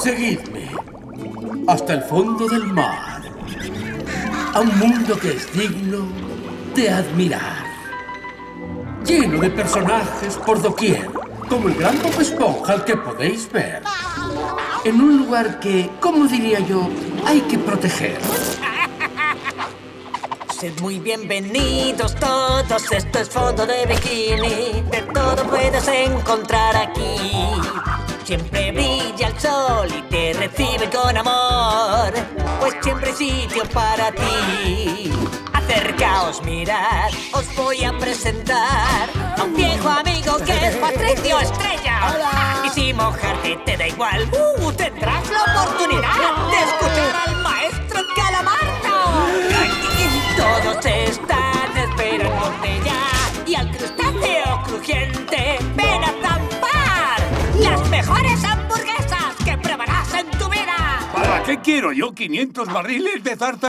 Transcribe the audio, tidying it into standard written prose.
Seguidme hasta el fondo del mar, a un mundo que es digno de admirar, lleno de personajes por doquier, como el gran Bob Esponja al que podéis ver, en un lugar que, como diría yo, hay que proteger. Sed muy bienvenidos todos, esto es Fondo de Bikini. De todo puedes encontrar aquí. Siempre brilla el sol y te recibe con amor, pues siempre hay sitio para ti. Acercaos, mirad, os voy a presentar a un viejo amigo que es Patricio Estrella. ¡Hola! Y si mojarte te da igual, tendrás la oportunidad de escuchar al maestro Calamardo. Todos están esperándote ya, y al crustáceo crujiente ven a zampar las mejores hamburguesas que probarás en tu vida. ¿Para qué quiero yo 500 barriles de zarza?